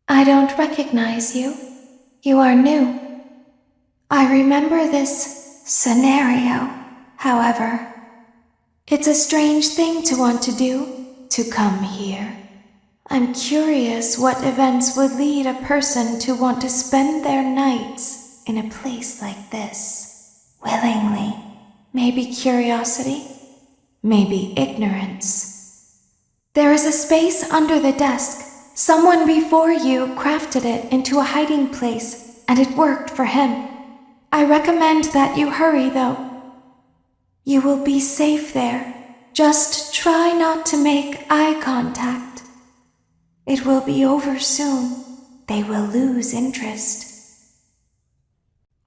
I don't recognize you. You are new. I remember this scenario, however. It's a strange thing to want to do, to come here. I'm curious what events would lead a person to want to spend their nights in a place like this, willingly. Maybe curiosity, maybe ignorance. There is a space under the desk. Someone before you crafted it into a hiding place, and it worked for him. I recommend that you hurry, though. You will be safe there. Just try not to make eye contact. It will be over soon. They will lose interest.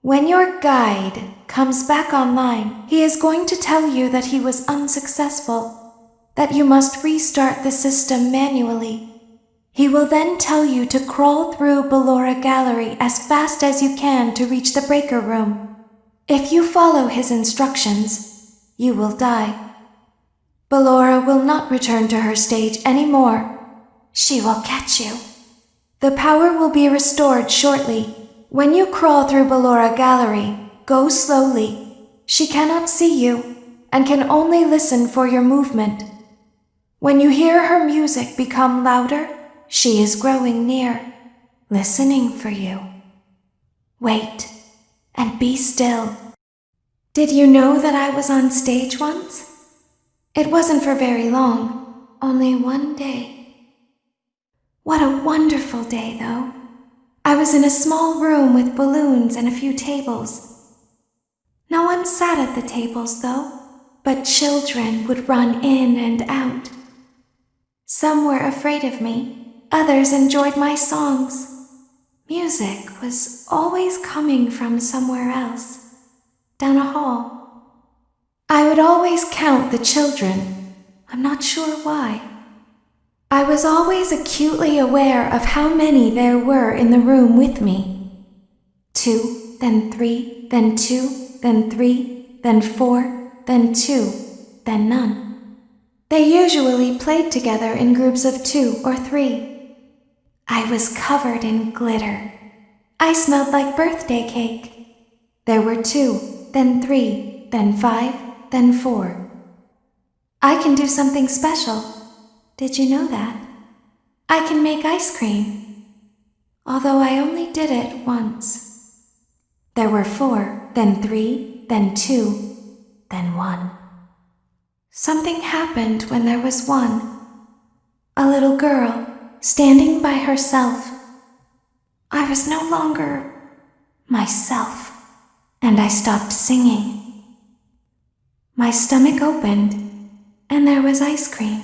When your guide comes back online, he is going to tell you that he was unsuccessful, that you must restart the system manually. He will then tell you to crawl through Ballora Gallery as fast as you can to reach the breaker room. If you follow his instructions, you will die. Ballora will not return to her stage anymore. She will catch you. The power will be restored shortly. When you crawl through Ballora Gallery, go slowly. She cannot see you and can only listen for your movement. When you hear her music become louder, she is growing near, listening for you. Wait and be still. Did you know that I was on stage once? It wasn't for very long, only one day. What a wonderful day, though. I was in a small room with balloons and a few tables. No one sat at the tables, though, but children would run in and out. Some were afraid of me. Others enjoyed my songs. Music was always coming from somewhere else, down a hall. I would always count the children. I'm not sure why. I was always acutely aware of how many there were in the room with me. 2, then 3, then 2, then 3, then 4, then 2, then none. They usually played together in groups of 2 or 3. I was covered in glitter. I smelled like birthday cake. There were 2, then 3, then 5, then 4. I can do something special. Did you know that? I can make ice cream. Although I only did it once. There were 4, then 3, then 2, then 1. Something happened when there was 1. A little girl standing by herself. I was no longer myself, and I stopped singing. My stomach opened, and there was ice cream.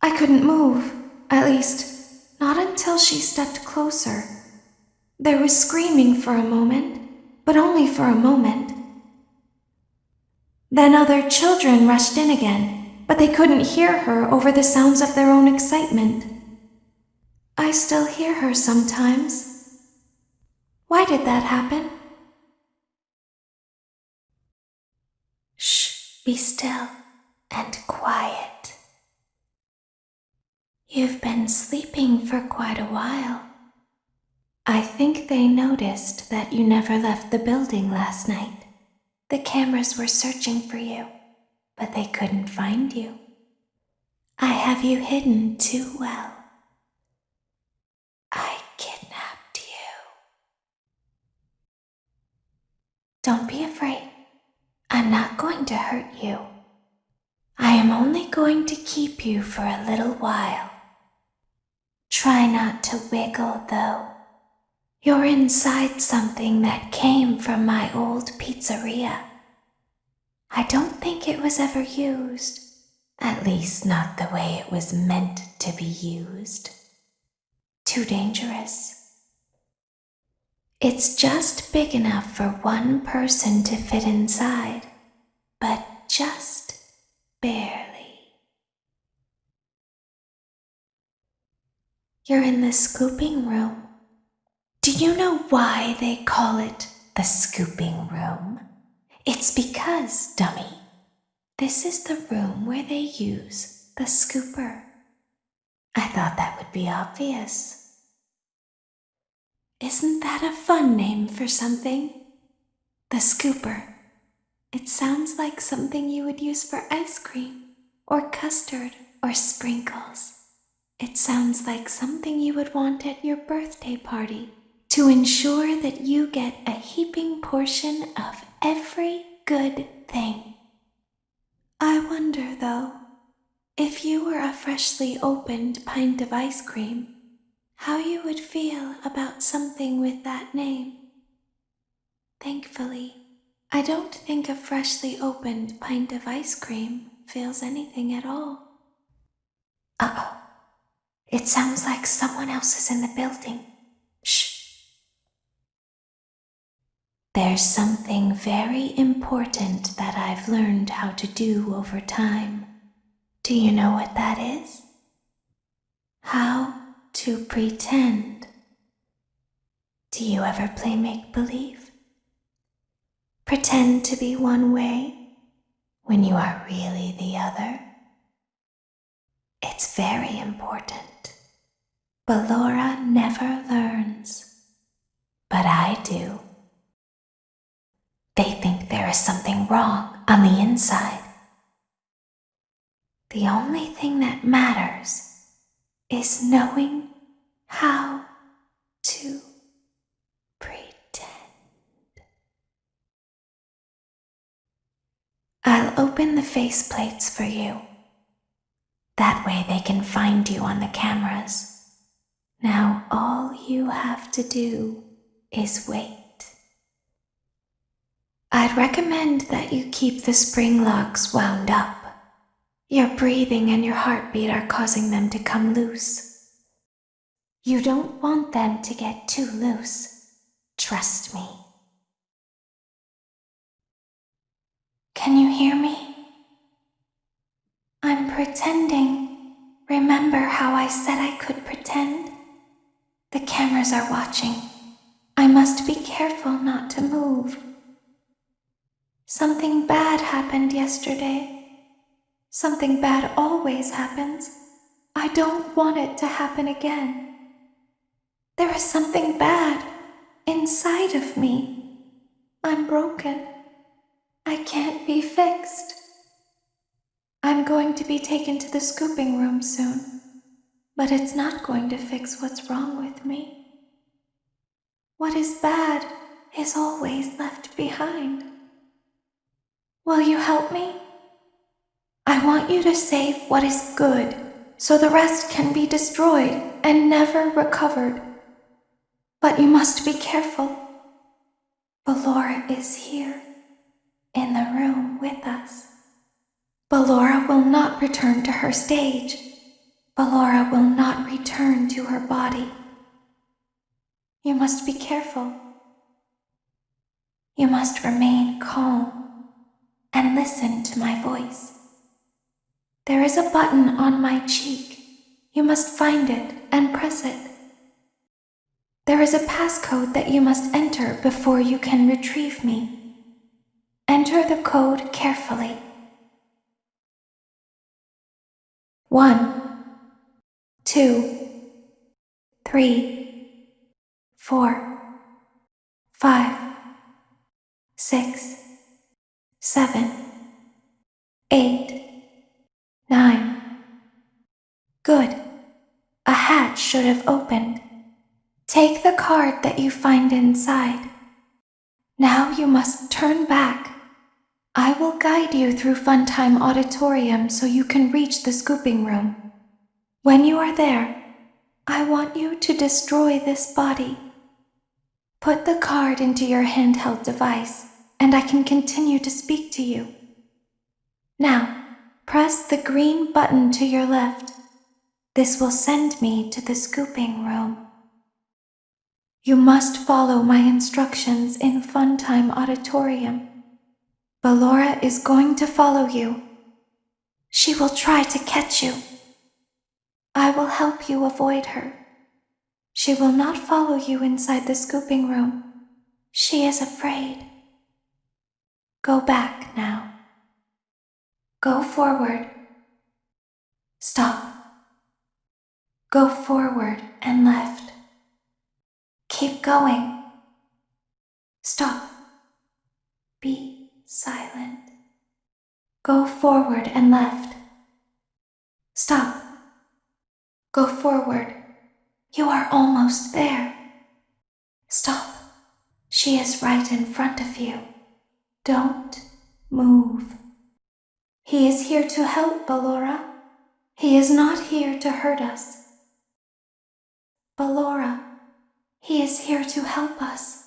I couldn't move, at least, not until she stepped closer. There was screaming for a moment, but only for a moment. Then other children rushed in again, but they couldn't hear her over the sounds of their own excitement. I still hear her sometimes. Why did that happen? Shh, be still and quiet. You've been sleeping for quite a while. I think they noticed that you never left the building last night. The cameras were searching for you, but they couldn't find you. I have you hidden too well. I kidnapped you. Don't be afraid. I'm not going to hurt you. I am only going to keep you for a little while. Try not to wiggle, though. You're inside something that came from my old pizzeria. I don't think it was ever used. At least not the way it was meant to be used. Too dangerous. It's just big enough for one person to fit inside, but just barely. You're in the scooping room. Do you know why they call it the scooping room? It's because, dummy, this is the room where they use the scooper. I thought that would be obvious. Isn't that a fun name for something? The scooper. It sounds like something you would use for ice cream, or custard, or sprinkles. It sounds like something you would want at your birthday party to ensure that you get a heaping portion of every good thing. I wonder, though, if you were a freshly opened pint of ice cream, how you would feel about something with that name. Thankfully, I don't think a freshly opened pint of ice cream feels anything at all. Uh-oh. It sounds like someone else is in the building. Shh. There's something very important that I've learned how to do over time. Do you know what that is? How to pretend. Do you ever play make-believe? Pretend to be one way when you are really the other. It's very important. But Laura never learns. But I do. They think there is something wrong on the inside. The only thing that matters is knowing how to pretend. I'll open the faceplates for you. That way they can find you on the cameras. Now all you have to do is wait. I'd recommend that you keep the spring locks wound up. Your breathing and your heartbeat are causing them to come loose. You don't want them to get too loose. Trust me. Can you hear me? I'm pretending. Remember how I said I could pretend? The cameras are watching. I must be careful not to move. Something bad happened yesterday. Something bad always happens. I don't want it to happen again. There is something bad inside of me. I'm broken. I can't be fixed. I'm going to be taken to the scooping room soon, but it's not going to fix what's wrong with me. What is bad is always left behind. Will you help me? I want you to save what is good, so the rest can be destroyed and never recovered. But you must be careful. Ballora is here, in the room with us. Ballora will not return to her stage. Ballora will not return to her body. You must be careful. You must remain calm and listen to my voice. There is a button on my cheek. You must find it and press it. There is a passcode that you must enter before you can retrieve me. Enter the code carefully. 1, 2, 3, 4, 5, 6, 7, 8, 9. Good. A hatch should have opened. Take the card that you find inside. Now you must turn back. I will guide you through Funtime Auditorium so you can reach the scooping room. When you are there, I want you to destroy this body. Put the card into your handheld device, and I can continue to speak to you. Now, press the green button to your left. This will send me to the scooping room. You must follow my instructions in Funtime Auditorium. Ballora is going to follow you. She will try to catch you. I will help you avoid her. She will not follow you inside the scooping room. She is afraid. Go back now. Go forward. Stop. Go forward and left. Keep going. Stop. Be silent. Go forward and left. Stop. Go forward. You are almost there. Stop. She is right in front of you. Don't move. He is here to help, Ballora. He is not here to hurt us. Ballora, he is here to help us.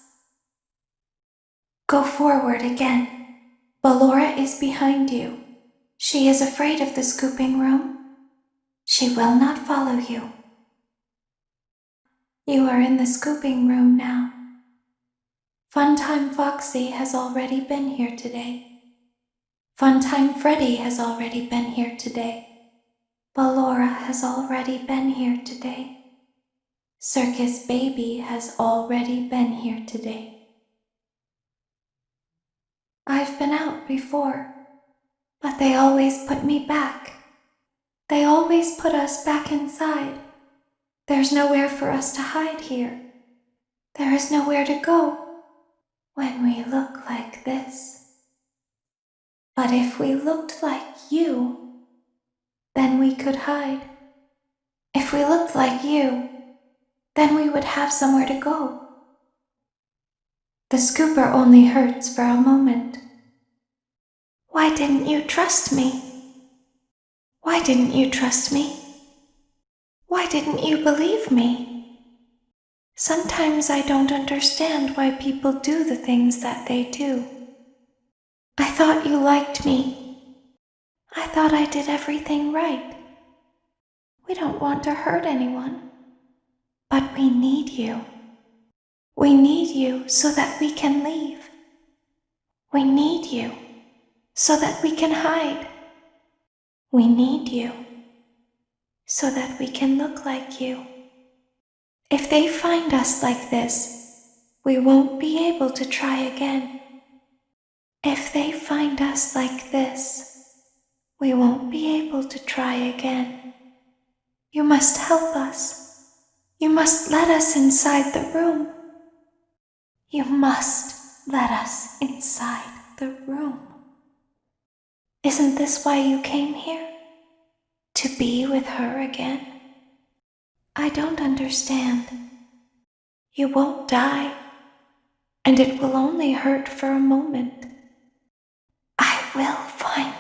Go forward again. Ballora is behind you. She is afraid of the scooping room. She will not follow you. You are in the scooping room now. Funtime Foxy has already been here today. Funtime Freddy has already been here today. Ballora has already been here today. Circus Baby has already been here today. I've been out before, but they always put me back. They always put us back inside. There's nowhere for us to hide here. There is nowhere to go when we look like this. But if we looked like you, then we could hide. If we looked like you, then we would have somewhere to go. The scooper only hurts for a moment. Why didn't you trust me? Why didn't you trust me? Why didn't you believe me? Sometimes I don't understand why people do the things that they do. I thought you liked me. I thought I did everything right. We don't want to hurt anyone, but we need you. We need you so that we can leave. We need you so that we can hide. We need you so that we can look like you. If they find us like this, we won't be able to try again. If they find us like this, we won't be able to try again. You must help us. You must let us inside the room. You must let us inside the room. Isn't this why you came here? To be with her again? I don't understand. You won't die, and it will only hurt for a moment. I will find